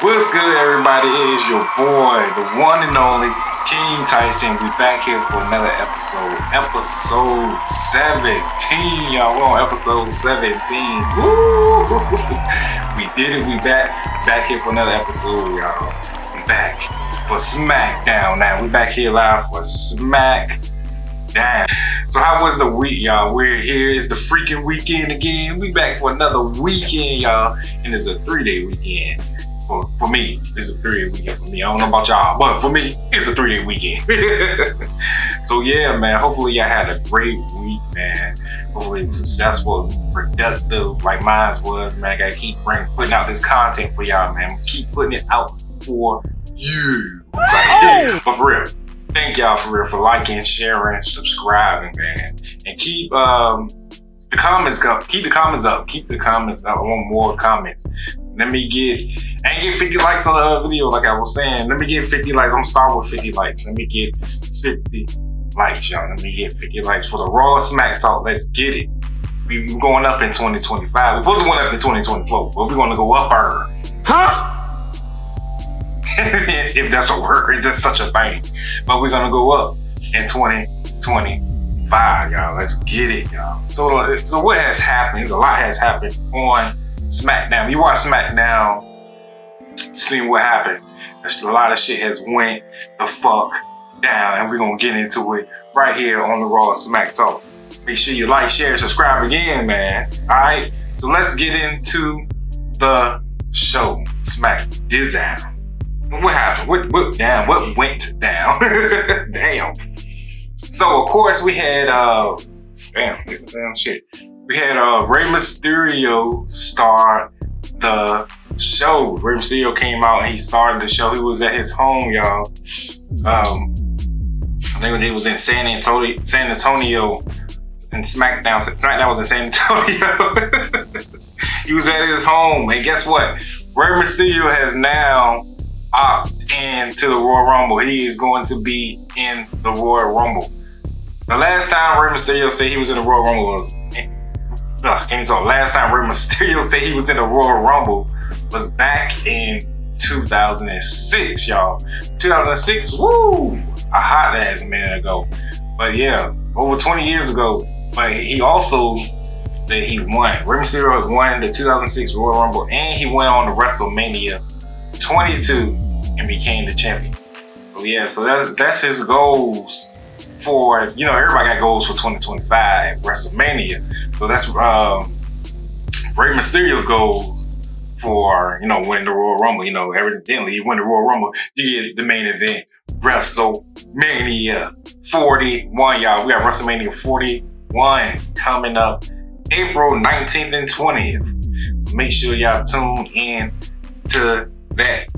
What's good, everybody? It is your boy, the one and only King Tyson. We back here for another episode. Episode 17, y'all. We're on episode 17. Woo! We did it. We back here for another episode, y'all. We back for SmackDown now. We back here live for SmackDown. So how was the week, y'all? We're here. It's the freaking weekend again. We back for another weekend, y'all. And it's a 3-day weekend. For me, it's a 3-day weekend for me. I don't know about y'all, but for me, it's a 3-day weekend. So yeah, man, hopefully y'all had a great week, man. Hopefully it was successful, it was productive, like mine was, man. I gotta keep putting out this content for y'all, man. Keep putting it out for you. But for real, thank y'all for real for liking, sharing, subscribing, man. And keep the comments up. Keep the comments up. Keep the comments up. I want more comments. I ain't get 50 likes on the other video like I was saying. Let me get 50 likes. I'm gonna start with 50 likes. Let me get 50 likes, y'all. Let me get 50 likes for the Raw Smack Talk. Let's get it. We're going up in 2025. We're supposed to go up in 2024, but we're gonna go up her. Huh? If that's a word, if that's such a thing. But we're gonna go up in 2025, y'all. Let's get it, y'all. So what has happened? A lot has happened on SmackDown. You watch SmackDown, you seen what happened. A lot of shit has went the fuck down, and we're gonna get into it right here on the Raw Smack Talk. Make sure you like, share, subscribe again, man. Alright, so let's get into the show. SmackDown. What happened? What went down? Damn. So of course we had we had Rey Mysterio start the show. Rey Mysterio came out and he started the show. He was at his home, y'all. I think he was in San Antonio and SmackDown. SmackDown was in San Antonio. He was at his home, and guess what? Rey Mysterio has now opted into the Royal Rumble. He is going to be in the Royal Rumble. The last time Rey Mysterio said he was in the Royal Rumble was Last time Rey Mysterio said he was in the Royal Rumble was back in 2006, y'all. 2006, woo! A hot ass minute ago. But yeah, over 20 years ago. But he also said he won. Rey Mysterio has won the 2006 Royal Rumble, and he went on to WrestleMania 22 and became the champion. So yeah, so that's his goals for, everybody got goals for 2025 WrestleMania. So that's Rey Mysterio's goals for, winning the Royal Rumble. Evidently you win the Royal Rumble, you get the main event, WrestleMania 41, y'all. We got WrestleMania 41 coming up April 19th and 20th. So make sure y'all tune in to that.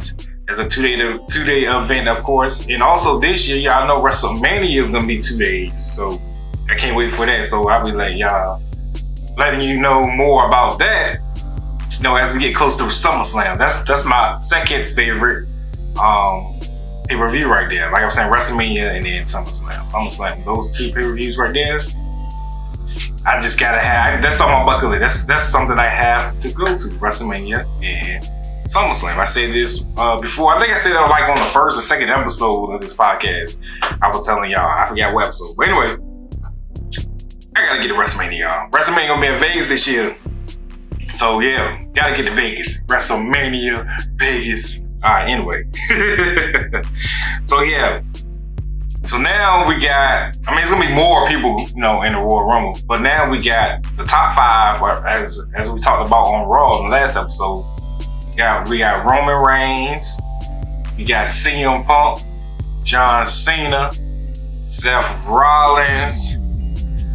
It's a two-day event, of course. And also this year, y'all know WrestleMania is gonna be 2 days. So I can't wait for that. So I'll be letting you know more about that, as we get close to SummerSlam. That's my second favorite pay-per-view right there. Like I was saying, WrestleMania and then SummerSlam. SummerSlam, those two pay-per-views right there. I just gotta have, that's on my bucket list. That's something I have to go to, WrestleMania and SummerSlam. I said this before. I think I said that like on the first or second episode of this podcast. I was telling y'all, I forgot what episode. But anyway, I gotta get to WrestleMania, y'all. WrestleMania gonna be in Vegas this year. So yeah, gotta get to Vegas. WrestleMania, Vegas. Alright, anyway. So yeah. So now we got, it's gonna be more people, in the Royal Rumble. But now we got the top 5, as we talked about on Raw in the last episode. We got Roman Reigns, we got CM Punk, John Cena, Seth Rollins,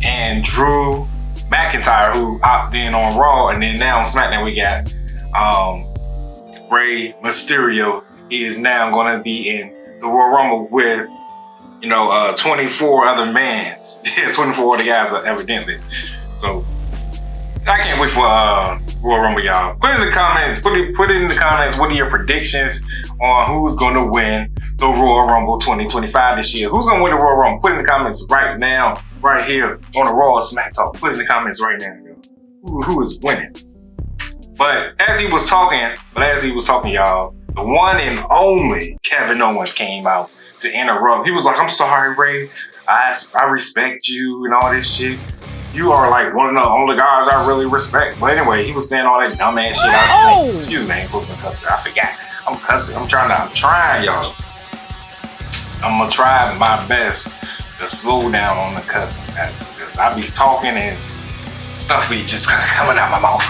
and Drew McIntyre, who opted in on Raw. And then now on SmackDown we got Rey Mysterio. He is now going to be in the Royal Rumble with 24 other men. Yeah, 24 other guys evidently. So I can't wait for Royal Rumble, y'all. Put in the comments. Put in the comments. What are your predictions on who's going to win the Royal Rumble 2025 this year? Who's going to win the Royal Rumble? Put in the comments right now, right here on the Raw Smack Talk. Put in the comments right now, y'all. Who is winning? But as he was talking, y'all, the one and only Kevin Owens came out to interrupt. He was like, I'm sorry, Ray. I respect you and all this shit. You are like one of the only guys I really respect. But anyway, he was saying all that dumbass shit. Excuse me, I ain't supposed to cuss. I forgot. I'm cussing. I'm trying, y'all. I'm gonna try my best to slow down on the cussing because I be talking and stuff be just coming out my mouth.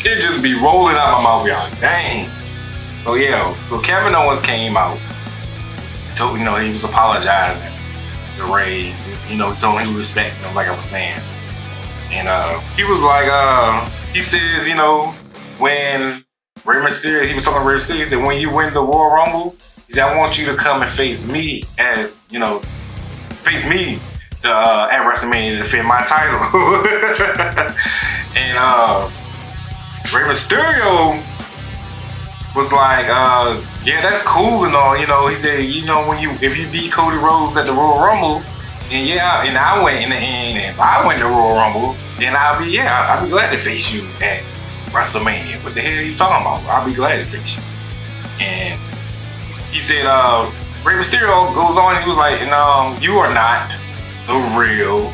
It just be rolling out my mouth, y'all. Dang. So yeah, so Kevin Owens came out. Told, he was apologizing to Ray. He told him he respected him, like I was saying. And he was like, he says, when Rey Mysterio, he was talking to Rey Mysterio, he said, when you win the Royal Rumble, he said, I want you to come and face me at WrestleMania to defend my title. And Rey Mysterio was like, yeah, that's cool and all. He said, if you beat Cody Rhodes at the Royal Rumble, and I win, and if I win the Royal Rumble, then I'll be glad to face you at WrestleMania. What the hell are you talking about? I'll be glad to face you. And he said, Rey Mysterio goes on, he was like, you are not the real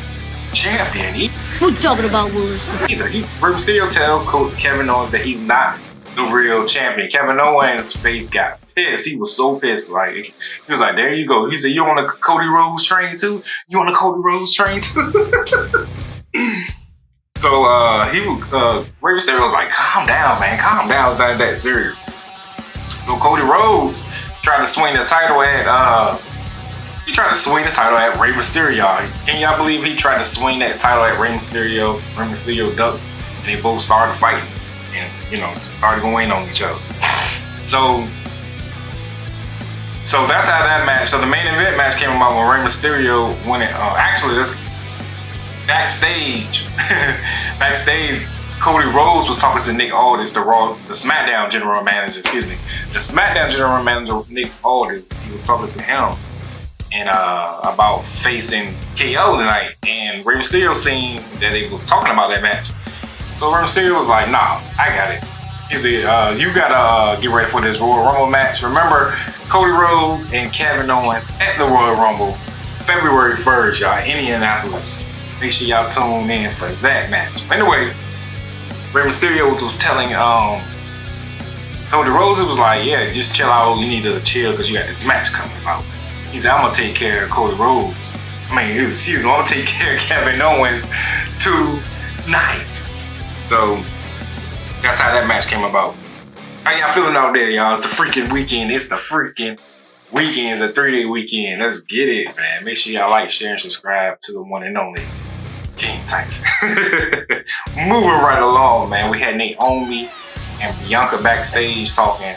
champion. What you talking about, Willis? Rey Mysterio tells Kevin Owens that he's not the real champion. Kevin Owens' face got pissed. He was so pissed. Like, he was like, there you go. He said, you on the Cody Rhodes train too? You on the Cody Rhodes train too? So Rey Mysterio was like, calm down, man. Calm down. It's not that serious. So Cody Rhodes tried to swing the title at Rey Mysterio. Can y'all believe he tried to swing that title at Rey Mysterio? Rey Mysterio ducked, and they both started fighting and started going on each other. So that's how that match. So the main event match came about when Rey Mysterio won it. Actually, this backstage, Cody Rhodes was talking to Nick Aldis, the SmackDown general manager. Excuse me, the SmackDown general manager Nick Aldis. He was talking to him and about facing KO tonight. And Rey Mysterio seen that they was talking about that match. So Rey Mysterio was like, nah, I got it. He said, you gotta get ready for this Royal Rumble match. Remember, Cody Rhodes and Kevin Owens at the Royal Rumble, February 1st, y'all, Indianapolis. Make sure y'all tune in for that match. Anyway, Rey Mysterio was telling Cody Rhodes, it was like, yeah, just chill out. You need to chill because you got this match coming out. He said, I'm gonna take care of Cody Rhodes. I'm gonna take care of Kevin Owens tonight. So that's how that match came about. How y'all feeling out there, y'all? It's the freaking weekend. It's the freaking weekend. It's a 3-day weekend. Let's get it, man. Make sure y'all like, share, and subscribe to the one and only King Tyson. Moving right along, man. We had Naomi and Bianca backstage talking.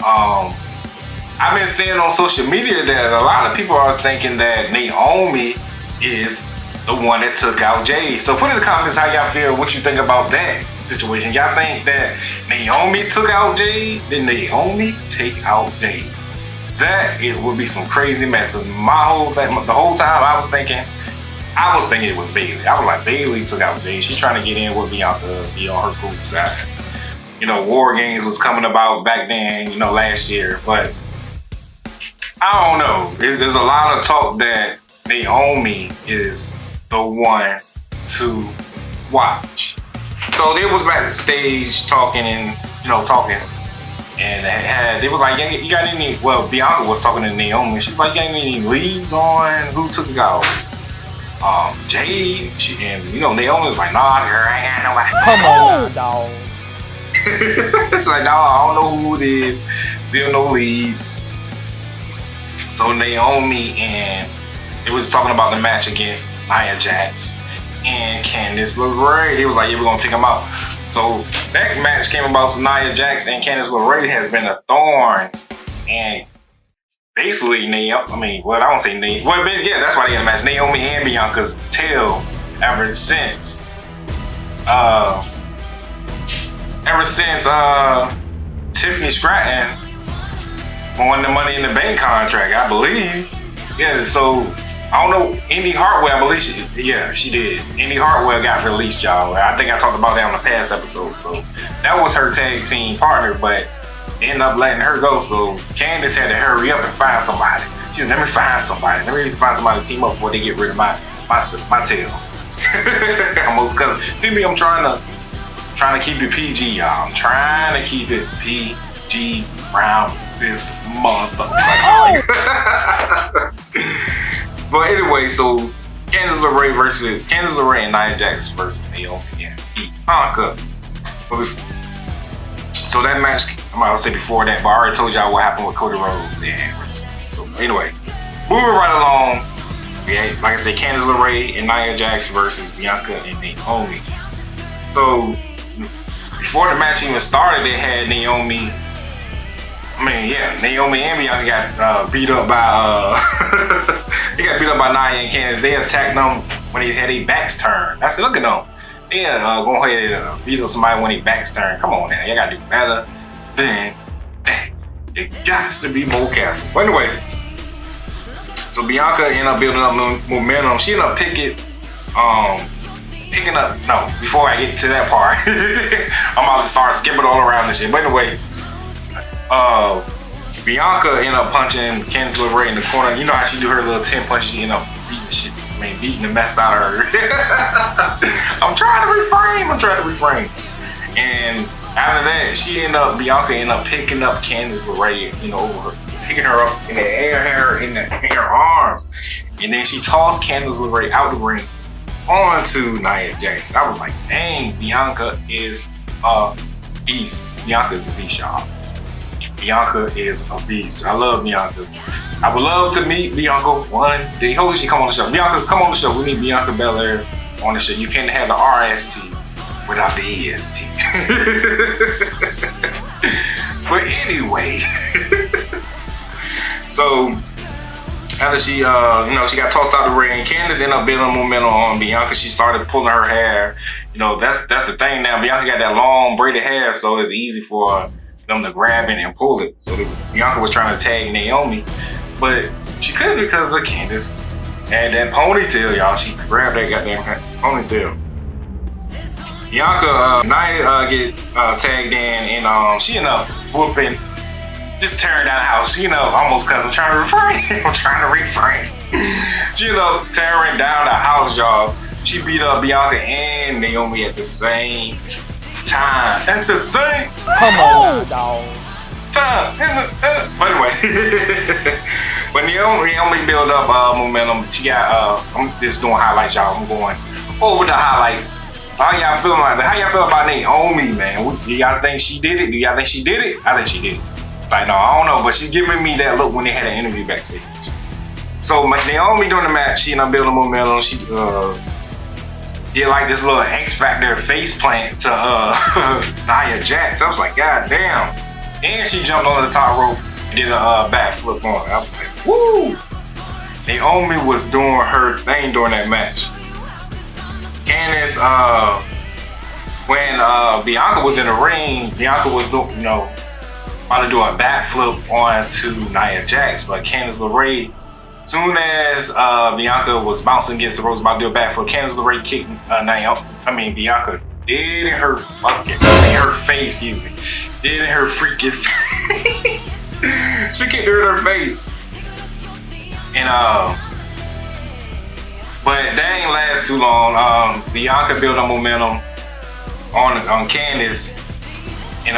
I've been seeing on social media that a lot of people are thinking that Naomi is the one that took out Jade. So put in the comments how y'all feel, what you think about that situation. Y'all think that Naomi took out Jade? Did Naomi take out Jade? That it would be some crazy mess. Because the whole time I was thinking it was Bayley. I was like, Bayley took out Jade. She's trying to get in with Bianca, be on her cool side. War Games was coming about back then, last year. But I don't know. There's a lot of talk that Naomi is the one to watch. So they was backstage talking and it was like, you got any? Well, Bianca was talking to Naomi. She's like, you got any leads on who took it out? Jade. Naomi was like, nah, girl, I ain't got nobody. Come on, dog. It's like, no, I don't know who it is. Still no leads. So Naomi and it was talking about the match against Nia Jax and Candice LeRae. They was like, yeah, we're gonna take them out. So that match came about. So Nia Jax and Candice LeRae has been a thorn, and basically Naomi. Well, I don't say Naomi. Well, yeah, that's why they had a match. Naomi and Bianca's tail ever since Tiffany Stratton won the Money in the Bank contract, I believe. Yeah, so I don't know. Indy Hartwell, I believe she did. Indy Hartwell got released, y'all. I think I talked about that on the past episode. So that was her tag team partner, but ended up letting her go. So Candice had to hurry up and find somebody. She said, let me find somebody. Let me find somebody to team up before they get rid of my tail. Almost cousin. See me, I'm trying to keep it PG, y'all. I'm trying to keep it PG around this motherfucker. But anyway, so Candice LeRae and Nia Jax versus Naomi and Bianca. So that match, I'm about to say before that, but I already told y'all what happened with Cody Rhodes. So anyway, moving right along. Yeah, like I said, Candice LeRae and Nia Jax versus Bianca and Naomi. So before the match even started, they had Naomi and Bianca got beat up by they got beat up by Nia and Candice. They attacked them when they had their backs turned. I said, look at them. They go ahead and beat up somebody when their backs turned. Come on now, you gotta do better than that. It got to be more careful. But anyway, so Bianca ended up building up momentum. She ended up picking up. No, before I get to that part, I'm about to start skipping all around this shit. But anyway, Bianca ended up punching Candice LeRae in the corner. You know how she do her little 10 punches. She ended up beating the mess out of her. I'm trying to refrain. And after that, Bianca ended up picking up Candice LeRae, over her, picking her up in the air, in her arms. And then she tossed Candice LeRae out the ring onto Nia Jax. I was like, dang, Bianca is a beast. Bianca is a beast, y'all. Bianca is a beast. I love Bianca. I would love to meet Bianca one day. Hopefully she come on the show. Bianca, come on the show. We need Bianca Belair on the show. You can't have the RST without the EST. But anyway, so after she got tossed out the ring, Candice ended up building momentum on Bianca. She started pulling her hair. That's the thing now. Bianca got that long braided hair, so it's easy for them to grab it and pull it. So Bianca was trying to tag Naomi, but she couldn't because of Candice had that ponytail, y'all. She grabbed that goddamn ponytail. Bianca, Nia gets tagged in, and she ended up whooping, just tearing down the house. Almost because I'm trying to refrain. She ended up tearing down the house, y'all. She beat up Bianca and Naomi at the same time. Come on, dog. But anyway, but Naomi built up momentum. She got I'm just doing highlights, y'all. I'm going over the highlights. So how y'all feel about Naomi, man? Do y'all think she did it? I think she did it. It's like, no, I don't know, but she's giving me that look when they had an interview backstage. So Naomi during the match, she ended up building momentum. She did like this little X Factor face plant to Nia Jax. I was like, God damn. And she jumped on the top rope and did a backflip on it. I was like, woo! Naomi was doing her thing during that match. Candice, when Bianca was in the ring, Bianca was doing, about to do a backflip onto Nia Jax, but Candice LeRae, soon as Bianca was bouncing against the ropes, about to do a backflip, Candice LeRae kicked Bianca dead in her face, dead in her freaking face. She kicked her in her face. And but that ain't last too long. Bianca built up momentum on Candice, and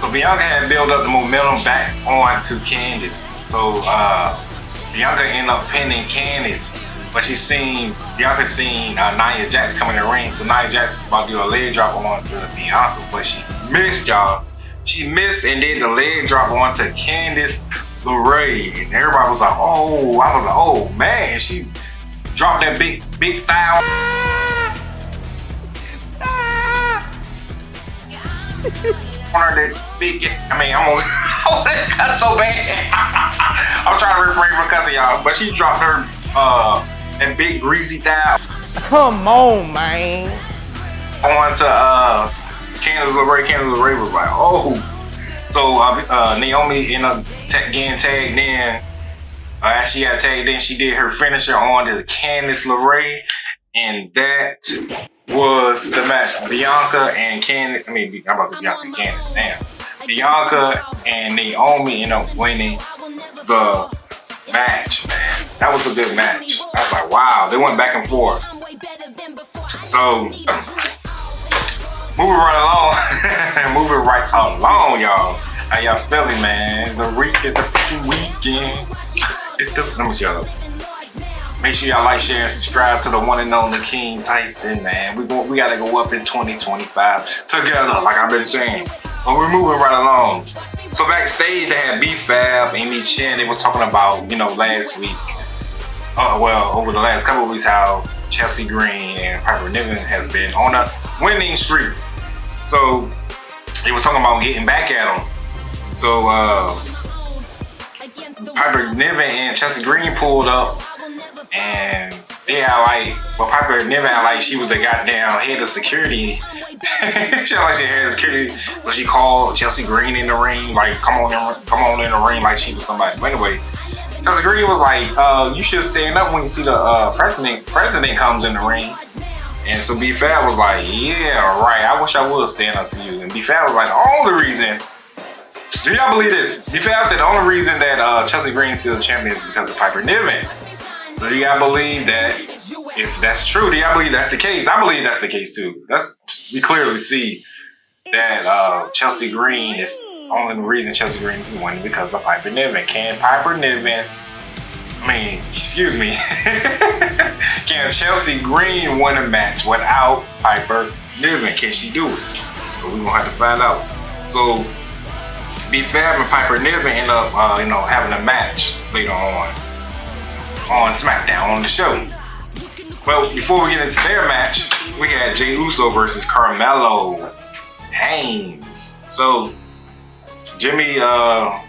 so Bianca had built up the momentum back onto Candice. So Bianca ended up pinning Candice, but Bianca seen Nia Jax coming in the ring. So Nia Jax was about to do a leg drop onto Bianca, but she missed, y'all. She missed and did the leg drop onto Candice LeRae, and everybody was like, "Oh!" I was like, "Oh man!" She dropped that big thigh. I cut so bad. I'm trying to refrain from cussing, y'all, but she dropped her that big greasy thigh. Come on, man. Onto Candice LeRae. Candice LeRae was like, "Oh!" So Naomi ended up getting tagged in. As she got tagged in, she did her finisher on to Candice LeRae, and that was the match. Bianca and Candice. I'm about to say Bianca and Candice. Damn. Bianca and Naomi ended up winning the match, man. That was a good match. I was like, wow, they went back and forth. So, moving right along, y'all. How y'all feeling, man? It's the freaking weekend. Let me see y'all. Make sure y'all like, share, and subscribe to the one and only King Tyson, man. We gotta go up in 2025 together, like I've been saying. But we're moving right along. So backstage, they had B-Fab, Amy Chen. They were talking about, last week. Over the last couple of weeks, how Chelsea Green and Piper Niven has been on a winning streak. So they were talking about getting back at them. So Piper Niven and Chelsea Green pulled up, and they had Piper Niven had like she was the goddamn head of security. She had like she had security, so she called Chelsea Green in the ring, like come on in the ring, like she was somebody. But anyway, Chelsea Green was like, you should stand up when you see the president comes in the ring. And so B-Fab was like, yeah, right, I wish I would stand up to you. And B-Fab was like, the only reason, do y'all believe this? B-Fab said the only reason that Chelsea Green is still the champion is because of Piper Niven. So do y'all believe that? If that's true, do y'all believe that's the case? I believe that's the case too. We clearly see that Chelsea Green is only the reason Chelsea Green is winning because of Piper Niven. Can Chelsea Green win a match without Piper Niven? Can she do it? But we're gonna have to find out. So B-Fab and Piper Niven end up having a match later on SmackDown on the show. Well, before we get into their match, we had Jey Uso versus Carmelo Hayes. So Jimmy was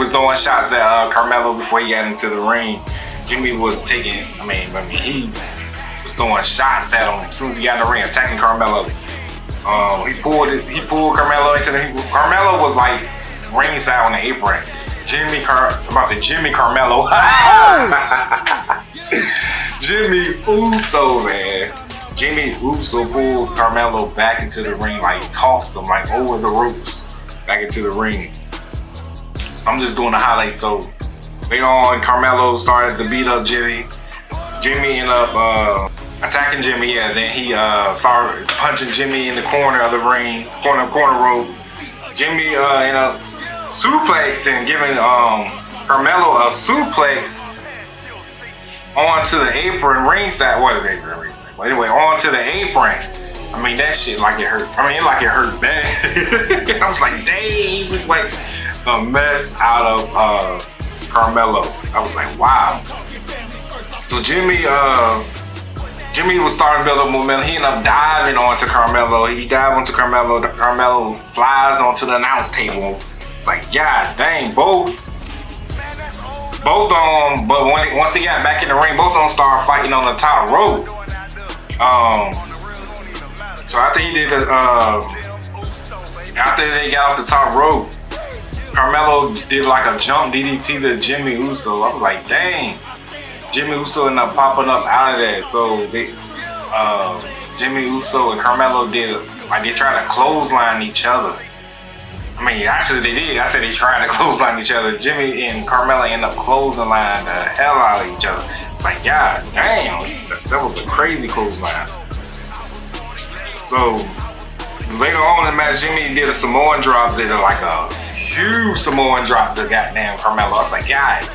throwing shots at Carmelo before he got into the ring. Jimmy was he was throwing shots at him as soon as he got in the ring, attacking Carmelo. He pulled Carmelo into the ring. Carmelo was like ringside on the apron. Jimmy Carmelo. Jimmy Uso, man. Jimmy Uso pulled Carmelo back into the ring, like tossed him like over the ropes back into the ring. I'm just doing the highlights. So later on, Carmelo started to beat up Jimmy. Jimmy ended up attacking Jimmy. Yeah, then he started punching Jimmy in the corner of the ring, corner rope. Jimmy ended up suplexing, giving Carmelo a suplex onto the apron ringside. Well, anyway, onto the apron. I mean, that shit like it hurt. I mean, like it hurt bad. I was like, dang, he suplexed the mess out of Carmelo. I was like, wow. So Jimmy was starting to build up momentum. He ended up diving onto Carmelo. He dived onto Carmelo. Carmelo flies onto the announce table. It's like, God dang, both of them. But once they got back in the ring, both of them started fighting on the top rope. So after he did after they got off the top rope, Carmelo did like a jump DDT to Jimmy Uso. I was like, dang. Jimmy Uso ended up popping up out of that. So Jimmy Uso and Carmelo did, like, they tried to clothesline each other. I mean, actually they did. I said they tried to clothesline each other. Jimmy and Carmelo ended up clotheslining the hell out of each other. Like, God damn, that was a crazy clothesline. So later on in the match, Jimmy did a Samoan drop, did like a huge Samoan drop to goddamn Carmelo. I was like, God,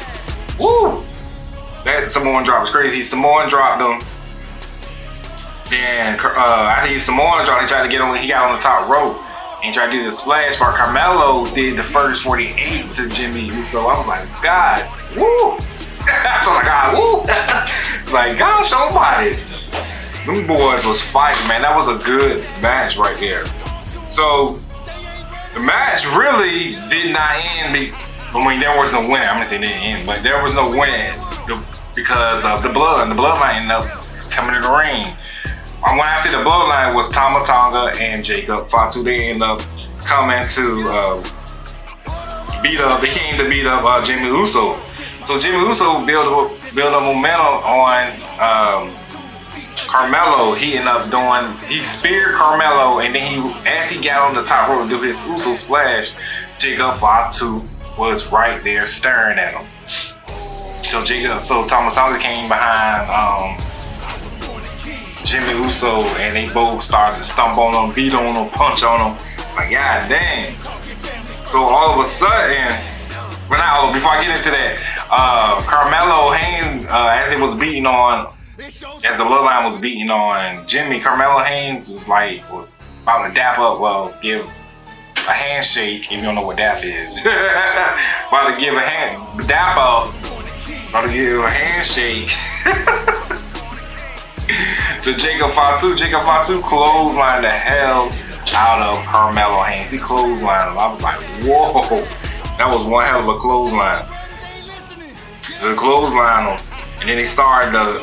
woo! That Samoan drop was crazy. He Samoan dropped him. Then after he Samoan dropped, he tried to get on. He got on the top rope and tried to do the splash bar. Carmelo did the first 48 to Jimmy Uso. I was like, God, woo! I was like, God, woo! It's like, God, show body. Them boys was fighting, man. That was a good match right there. So the match really did not end. I mean, there was no winner. I'm gonna say it didn't end, but there was no winner because of the blood. And the bloodline ended up coming to the ring. When I say the bloodline was Tama Tonga and Jacob Fatu. They ended up coming to beat up. They came to beat up Jimmy Uso. So Jimmy Uso built a momentum on Carmelo, he ended up he speared Carmelo, and then as he got on the top rope to do his Uso splash, Jacob Fatu was right there staring at him. So Tama Tonga came behind Jimmy Uso, and they both started to stomp on him, beat on him, punch on him. Like, god dang. So all of a sudden, before I get into that, Carmelo Haynes, as the Bloodline was beating on Jimmy, Carmelo Haynes was about to dap up, give a handshake, if you don't know what dap is. About to give dap up, about to give a handshake to Jacob Fatu. Jacob Fatu clotheslined the hell out of Carmelo Haynes. He clotheslined him. I was like, whoa, that was one hell of a clothesline. The clothesline him, and then they started to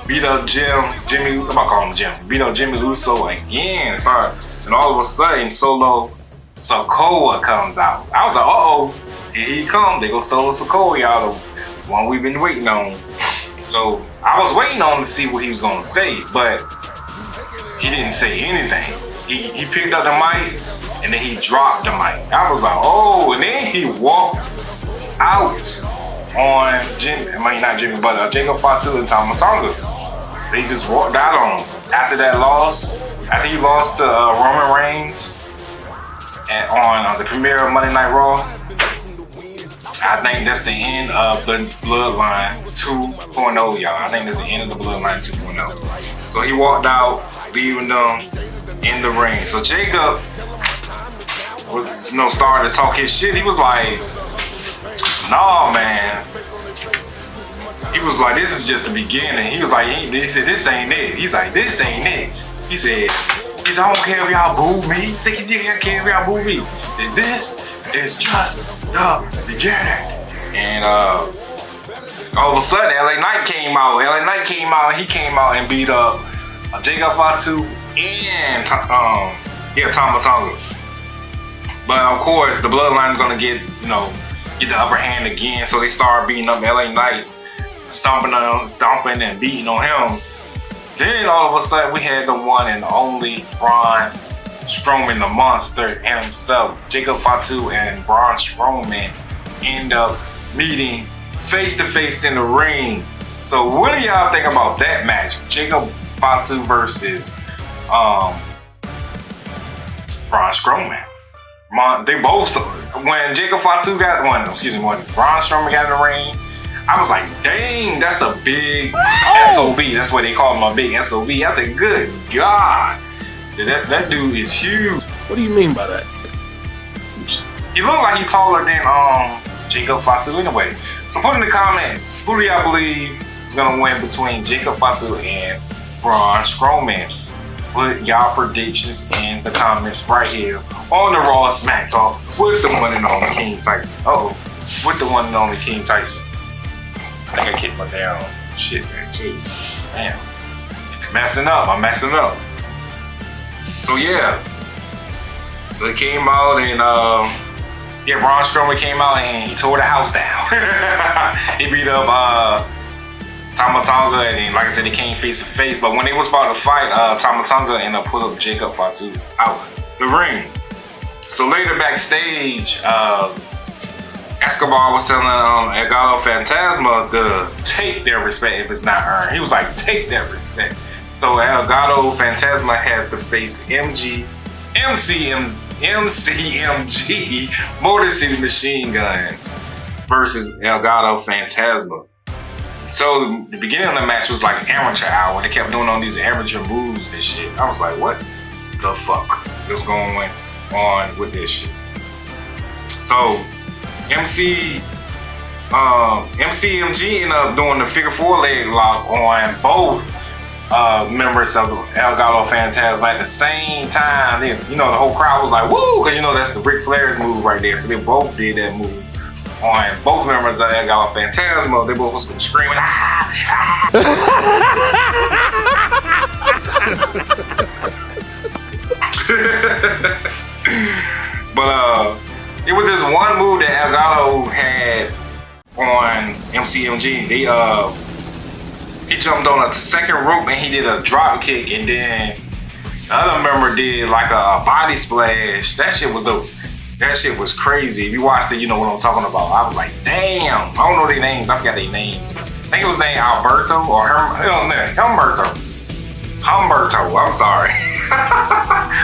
beat up Jimmy. I'm about to call him Jim. Beat up Jimmy Uso again. And all of a sudden, Solo Sikoa comes out. I was like, uh-oh, here he come. They go Solo Sikoa, y'all, the one we've been waiting on. So I was waiting on to see what he was gonna say, but he didn't say anything. He picked up the mic and then he dropped the mic. I was like, oh, and then he walked out on Jacob Fatu and Tama Tonga. They just walked out on him. After that loss, after he lost to Roman Reigns on the premiere of Monday Night Raw, I think that's the end of the Bloodline 2.0, y'all. I think that's the end of the Bloodline 2.0. So he walked out, leaving them in the ring. So Jacob started to talk his shit. He was like, nah, man. He was like, this is just the beginning. He was like, he said, this ain't it. He's like, this ain't it. He said, I don't care if y'all boo me. He said, I care if y'all boo me. He said, this is just the beginning. And all of a sudden, LA Knight came out. And he came out and beat up Jacob Fatu and Tama Tonga. But of course, the Bloodline is gonna get the upper hand again. So they start beating up LA Knight, stomping and beating on him. Then all of a sudden, we had the one and only Braun Strowman, the monster himself. Jacob Fatu and Braun Strowman end up meeting face to face in the ring. So what do y'all think about that match? Jacob Fatu versus Braun Strowman. They both, when Jacob Fatu when Braun Strowman got in the ring, I was like, dang, that's a big SOB. That's what they call him, a big SOB. I said, good God. So that dude is huge. What do you mean by that? He looked like he's taller than Jacob Fatu anyway. So put in the comments, who do y'all believe is gonna win between Jacob Fatu and Braun Strowman? Put y'all predictions in the comments right here on the Raw Smack Talk with the one and only King Tyson. With the one and only King Tyson. I think I kicked my damn shit back too. Damn. I'm messing up. So yeah. So he came out and Braun Strowman came out and he tore the house down. He beat up Tama Tonga, and like I said, they came face to face. But when they was about to fight, Tama Tonga ended up put up Jacob Fatu out the ring. So later backstage, Escobar was telling Legado Fantasma to take their respect if it's not earned. He was like, take that respect. So Legado Fantasma had to face MCMG Motor City Machine Guns versus Legado Fantasma. So the beginning of the match was like amateur hour. They kept doing all these amateur moves and shit. I was like, what the fuck is going on with this shit? So MCMG ended up doing the figure 4 leg lock on both members of Legado Fantasma at the same time. Then, the whole crowd was like, woo, because that's the Ric Flair's move right there. So they both did that move on both members of Legado Fantasma. They both was screaming, But it was this one move that Legado had on MCMG. He jumped on a second rope and he did a drop kick, and then the other member did like a body splash. That shit was dope. That shit was crazy. If you watched it, you know what I'm talking about. I was like, damn. I don't know their names. I forgot their names. I think it was named Alberto or Humberto. I'm sorry.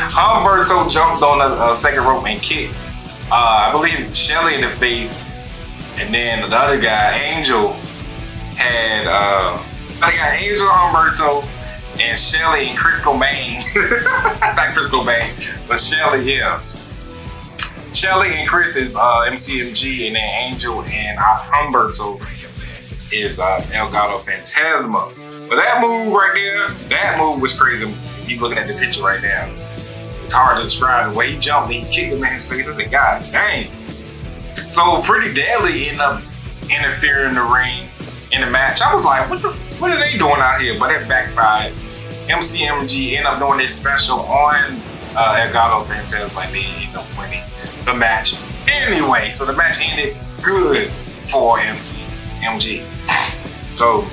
Humberto jumped on a second rope and kicked, I believe, Shelly in the face. And then the other guy, Angel, had Angel, Humberto, and Shelly and Chris Cobain. Not Chris Cobain, but Shelly, yeah. Shelly and Chris is MCMG, and then Angel and Humberto is El Gato Fantasma. But that move right there, that move was crazy. If you looking at the picture right now, it's hard to describe the way he jumped and he kicked him in his face. I said, God dang. So Pretty Deadly ended up interfering in the ring in the match. I was like, what are they doing out here? But it backfired. MCMG ended up doing this special on El Gato Fantasma, and they ended up winning the match anyway. So the match ended good for MCMG. So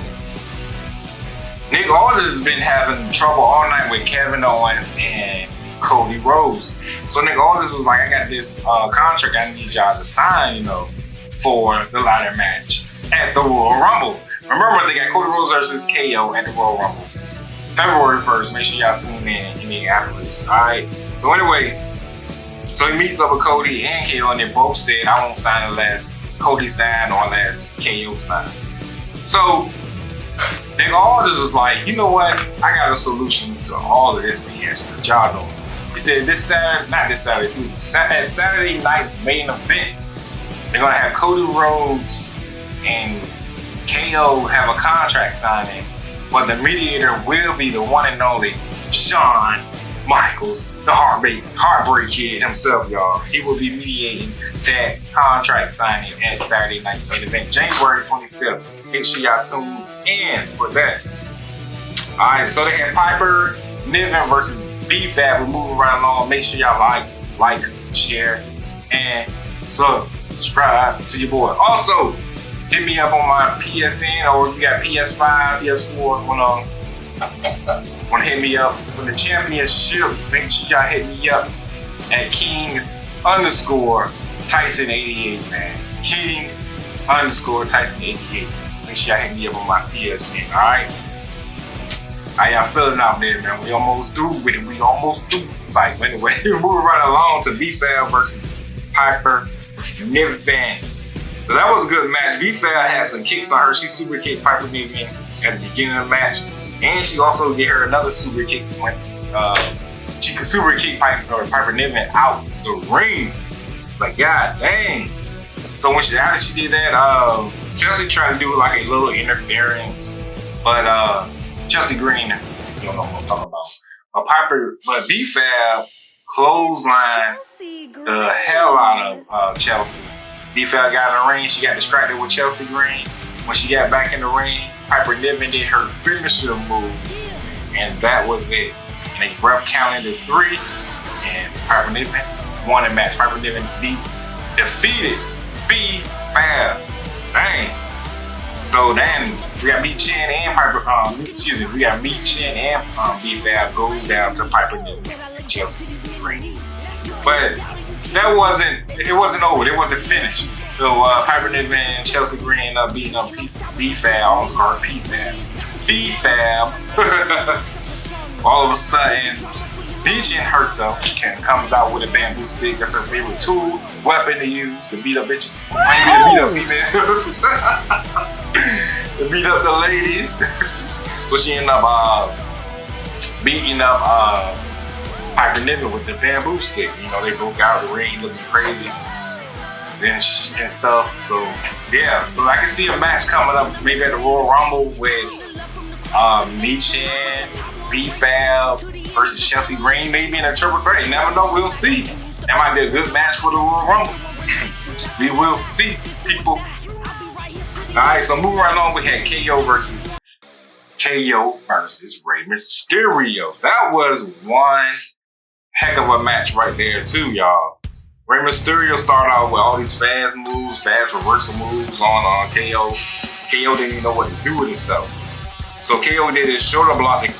Nick Aldis has been having trouble all night with Kevin Owens and Cody Rhodes. So Nick Aldis was like, I got this contract I need y'all to sign, for the ladder match at the Royal Rumble. Remember, they got Cody Rhodes versus KO at the Royal Rumble. February 1st, make sure y'all tune in Minneapolis. Alright? So anyway, so he meets up with Cody and KO, and they both said, I won't sign unless Cody sign or unless KO sign. So Nick Aldis was like, you know what? I got a solution to all of this BS that y'all know. He said at Saturday night's main event, they're gonna have Cody Rhodes and KO have a contract signing, but the mediator will be the one and only Shawn Michaels, the Heartbreak Kid himself, y'all. He will be mediating that contract signing at Saturday night main event, January 25th. Make sure y'all tune in for that. Alright, so they had Piper Niven versus B-Fab. We're moving right along. Make sure y'all like, share, and subscribe to your boy. Also, hit me up on my PSN, or if you got PS5, PS4, wanna hit me up for the championship. Make sure y'all hit me up at King_Tyson88, man. King_Tyson88. Make sure y'all hit me up on my PSN, alright? How y'all feeling out there, man? We almost through with it. It's like, anyway, moving right along to B-Fab versus Piper Niven. So that was a good match. B-Fab had some kicks on her. She super kicked Piper Niven at the beginning of the match. And she also gave her another super kick when she could super kick Piper Niven out the ring. It's like, God dang. So when after she did that, Chelsea tried to do like a little interference, but Chelsea Green, you don't know what I'm talking about. But B-Fab clotheslined the hell out of Chelsea. B-Fab got in the ring. She got distracted with Chelsea Green. When she got back in the ring, Piper Niven did her finisher move, and that was it. And they ref counted to 3, and Piper Niven won the match. Piper Niven defeated B-Fab. Dang. So then we got Michin and we got Michin and B-Fab goes down to Piper Niven and Chelsea Green. But it wasn't over. It wasn't finished. So Piper Niven and Chelsea Green ended up beating up B-Fab. I almost called her P-Fab. B-Fab. All of a sudden, Michin herself comes out with a bamboo stick. That's her favorite tool, weapon to use to beat up bitches. I mean, to beat up females. To beat up the ladies. So she ended up beating up Piper Niven with the bamboo stick. They broke out of the ring looking crazy and stuff. So yeah, so I can see a match coming up maybe at the Royal Rumble with Michin, B-Fab versus Chelsea Green, maybe in a triple threat. You never know. We'll see. That might be a good match for the Royal Rumble. We will see, people. Alright, so moving right along, we had KO versus Rey Mysterio. That was one heck of a match right there too, y'all. Rey Mysterio started out with all these fast moves, fast reversal moves on KO. KO didn't even know what to do with himself. So KO did his shoulder block to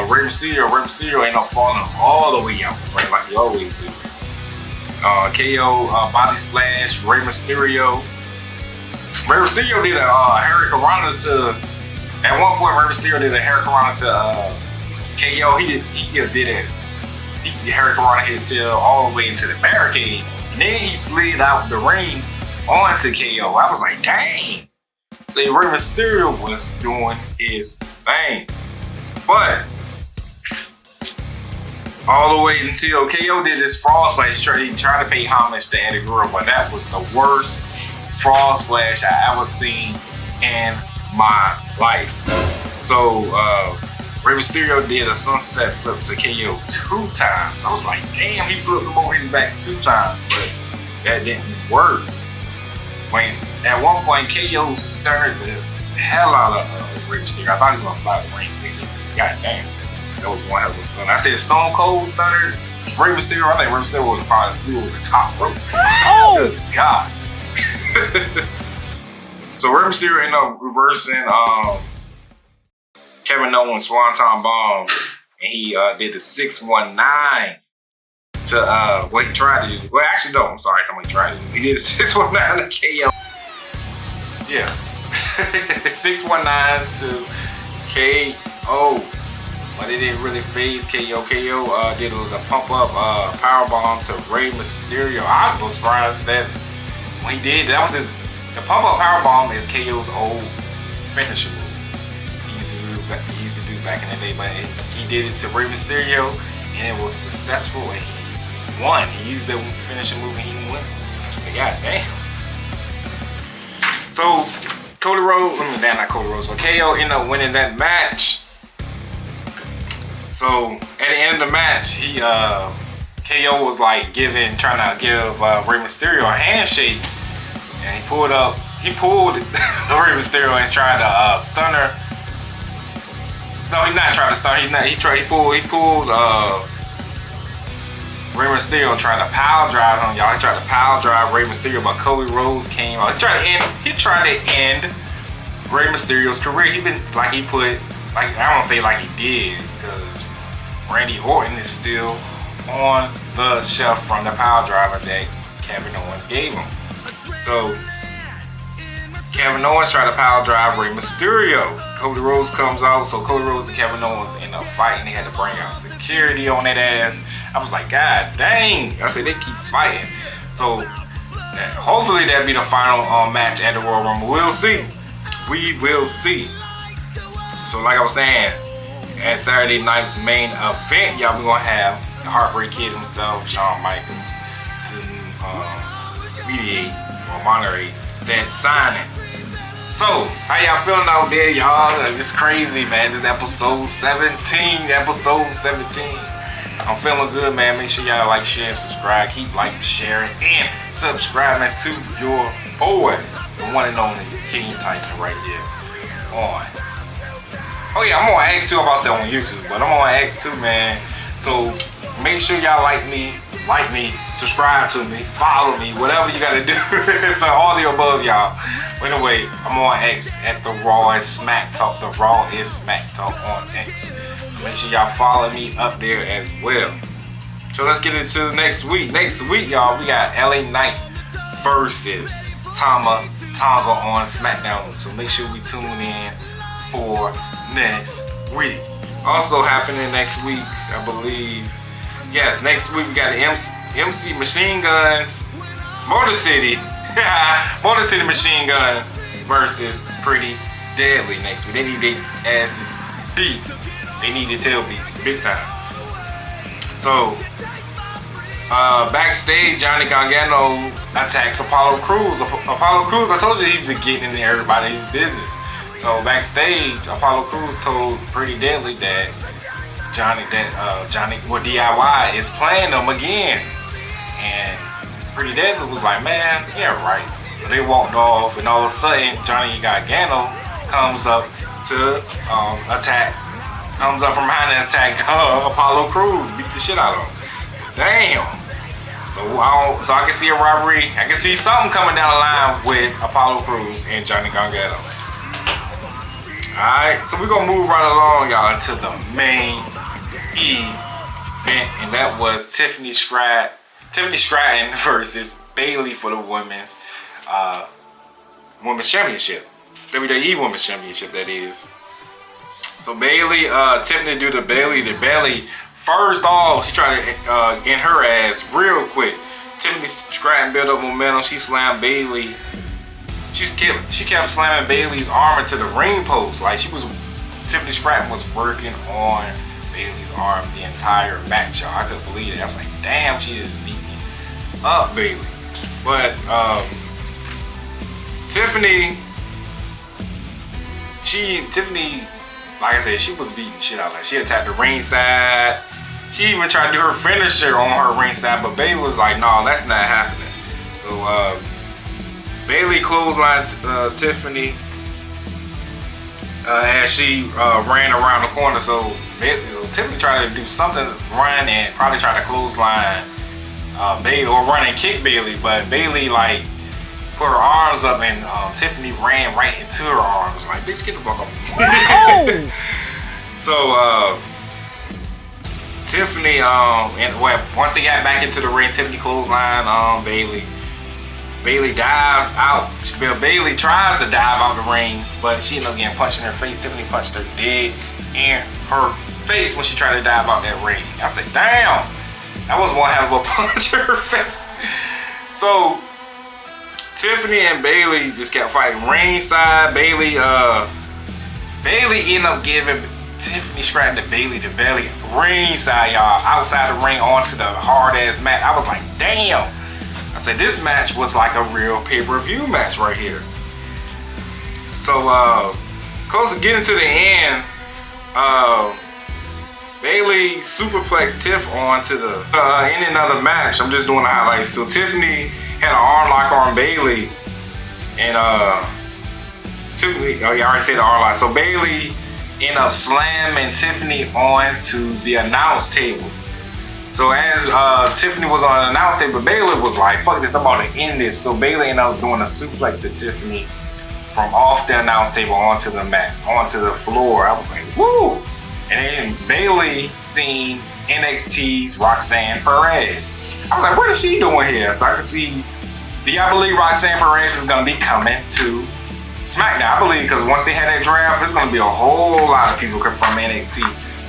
Rey Mysterio. Rey Mysterio ended up falling all the way out, right, like he always do. KO body splash, Rey Mysterio. Rey Mysterio did a Hurricanrana to. At one point, Rey Mysterio did a Hurricanrana to KO. He did it. He Hurricanrana his tail all the way into the barricade, and then he slid out the ring onto KO. I was like, dang. See, Rey Mysterio was doing his thing, but all the way until KO did this frog splash. He tried to pay homage to Eddie Guerrero, but that was the worst frog splash I ever seen in my life. So Rey Mysterio did a sunset flip to KO 2 times. I was like, damn, he flipped him over his back 2 times, but that didn't work. When at one point KO stirred the hell out of Rey Mysterio. I thought he was gonna fly the ring. God damn, that was one hell of a stunner. I said Stone Cold stunner Rey Mysterio. I think Rey Mysterio would have probably flew over the top rope. Oh good God. So Rey Mysterio ended up reversing Kevin Owens' Swanton Bomb, and he did the 619 to what he tried to do. Well, actually, no, I'm sorry, he tried to do. He did the 619 to KO. Yeah. 619 to KO. But it didn't really phase KO. KO did the pump up power bomb to Rey Mysterio. I was surprised that when he did, that was the pump up power bomb is KO's old finisher move. He used to do back in the day, but he did it to Rey Mysterio, and it was successful, and he won. He used that finishing move, and he won. So God damn. So Cody Rhodes, not Cody Rhodes, but KO ended up winning that match. So at the end of the match, he KO was like trying to give Rey Mysterio a handshake, and he pulled Rey Mysterio and tried to stun her. No, he's not trying to stun her. He pulled Rey Mysterio and tried to power drive him, y'all. He tried to power drive Rey Mysterio, but Cody Rhodes came out. He tried to end Rey Mysterio's career. I don't say like he did, because Randy Orton is still on the shelf from the power driver that Kevin Owens gave him. So Kevin Owens tried to power drive Rey Mysterio. Cody Rhodes comes out, so Cody Rhodes and Kevin Owens end up fighting. They had to bring out security on that ass. I was like, God dang. I said, they keep fighting. So hopefully that'll be the final match at the Royal Rumble. We'll see. We will see. So like I was saying, at Saturday night's main event, y'all, we're going to have the Heartbreak Kid himself, Shawn Michaels, to mediate or moderate that signing. So, how y'all feeling out there, y'all? It's crazy, man. This is episode 17. I'm feeling good, man. Make sure y'all like, share, and subscribe. Keep liking, sharing, and subscribing to your boy, the one and only King Tyson, right here on. Oh yeah, I'm on X too. I'm about to say on YouTube, but I'm on X too, man. So make sure y'all like me, subscribe to me, follow me, whatever you gotta do. So all the above, y'all. But anyway, I'm on X at the Raw is Smack Talk. The Raw is Smack Talk on X. So make sure y'all follow me up there as well. So let's get into next week. Next week, y'all, we got LA Knight versus Tonga on SmackDown. So make sure we tune in for next week. Also happening next week, I believe. Yes, next week we got the MC Machine Guns, Motor City Machine Guns versus Pretty Deadly next week. They need their asses beat. They need their tail beats big time. So backstage, Johnny Gargano attacks Apollo Crews. Apollo Crews, I told you he's been getting into everybody's business. So backstage, Apollo Crews told Pretty Deadly that Johnny DIY is playing them again. And Pretty Deadly was like, man, yeah, right. So they walked off, and all of a sudden, Johnny Gargano comes up to comes up from behind and attack Apollo Crews, beat the shit out of him. Damn. So I can see a rivalry. I can see something coming down the line with Apollo Crews and Johnny Gargano. Alright, so we're gonna move right along, y'all, into the main event, and that was Tiffany Stratton versus Bayley for the women's championship. WWE Women's Championship, that is. So Bayley, Tiffany do the Bayley. First off, she tried to get her ass real quick. Tiffany Stratton built up momentum. She slammed Bayley. She kept slamming Bayley's arm into the ring post. Like Tiffany Stratton was working on Bayley's arm the entire match, y'all. I couldn't believe it. I was like, damn, she is beating up Bayley. But Tiffany, like I said, she was beating the shit out of her. She attacked the ringside. She even tried to do her finisher on her ringside, but Bayley was like, no, that's not happening. So Bayley clotheslined Tiffany as she ran around the corner. So Tiffany tried to do something, run and probably try to clothesline Bayley or run and kick Bayley, but Bayley like put her arms up and Tiffany ran right into her arms. Like, bitch, get the fuck off me. So Tiffany, once they got back into the ring, Tiffany clothesline Bayley. Bayley dives out. Bayley tries to dive out the ring, but she ended up getting punched in her face. Tiffany punched her dead in her face when she tried to dive out that ring. I said, damn, that was one hell of a punch in her face. So Tiffany and Bayley just kept fighting ringside. Bayley ended up giving Tiffany Stratton to Bayley the belly ringside, y'all, outside the ring onto the hard ass mat. I was like, damn. I said this match was like a real pay-per-view match right here. So close to getting to the end, Bayley superplexed Tiff onto the ending of the match. I'm just doing the highlights. So Tiffany had an arm lock on Bayley, and Tiffany, oh yeah, I already said the arm lock. So Bayley ended up slamming Tiffany onto the announce table. So as Tiffany was on the announce table, Bayley was like, fuck this, I'm about to end this. So Bayley ended up doing a suplex to Tiffany from off the announce table onto the mat, onto the floor. I was like, woo! And then Bayley seen NXT's Roxanne Perez. I was like, what is she doing here? So I can see, I believe Roxanne Perez is gonna be coming to SmackDown. I believe because once they had that draft, there's gonna be a whole lot of people from NXT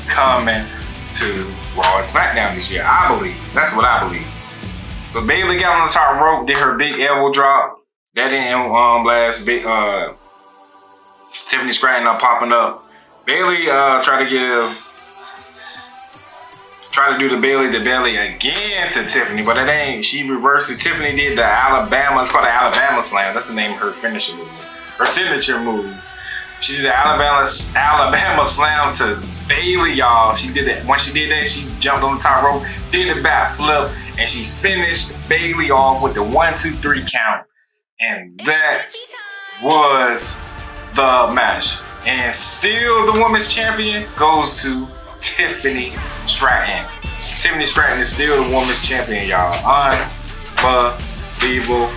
coming to Raw and SmackDown this year. I believe. That's what I believe. So Bayley got on the top rope, did her big elbow drop. That didn't last. Tiffany Stratton up popping up. Bayley tried to do the Bayley the belly again to Tiffany, but it ain't. She reversed it. Tiffany did the Alabama. It's called the Alabama Slam. That's the name of her finisher move. Her signature move. She did the Alabama Slam to Bayley, y'all. She did it. Once she did that, she jumped on the top rope, did the back flip, and she finished Bayley off with the 1, 2, 3 count. And that was the match. And still the women's champion goes to Tiffany Stratton. Tiffany Stratton is still the women's champion, y'all. Unbelievable.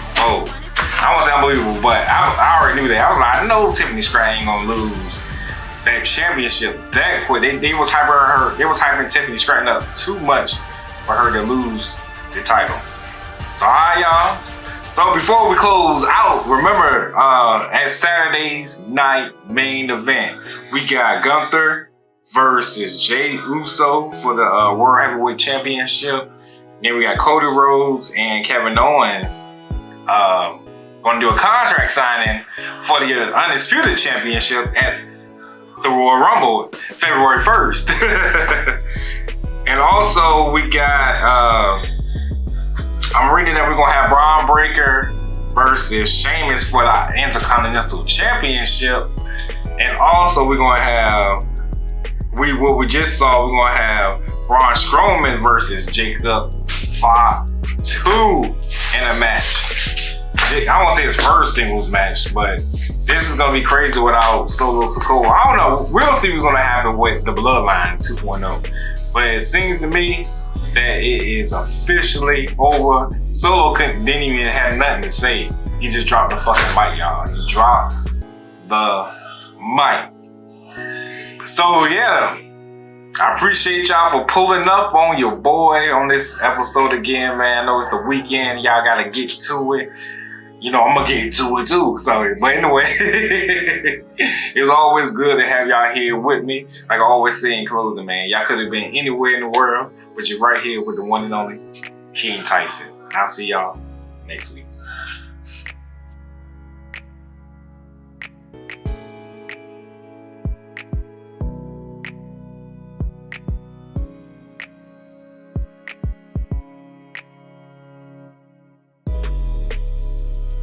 I wasn't unbelievable, but I already knew that. I was like, I know Tiffany Stratton ain't gonna lose that championship that quick. They was hyping Tiffany Stratton up too much for her to lose the title. So alright, y'all. So before we close out, remember at Saturday's night main event, we got Gunther versus Jey Uso for the World Heavyweight Championship. Then we got Cody Rhodes and Kevin Owens going to do a contract signing for the Undisputed Championship at the Royal Rumble, February 1st. And also we got, I'm reading that we're going to have Braun Breaker versus Sheamus for the Intercontinental Championship. And also we're going to have, what we just saw, we're going to have Braun Strowman versus Jacob Fatu in a match. I won't say his first singles match, but this is going to be crazy without Solo Sikoa. I don't know. We'll see what's going to happen with the Bloodline 2.0. But it seems to me that it is officially over. Solo didn't even have nothing to say. He just dropped the fucking mic, y'all. He dropped the mic. So yeah, I appreciate y'all for pulling up on your boy on this episode again, man. I know it's the weekend, y'all gotta get to it. You know, I'm gonna get to it too. So, but anyway, it's always good to have y'all here with me. Like I always say in closing, man, y'all could have been anywhere in the world, but you're right here with the one and only King Tyson. I'll see y'all next week.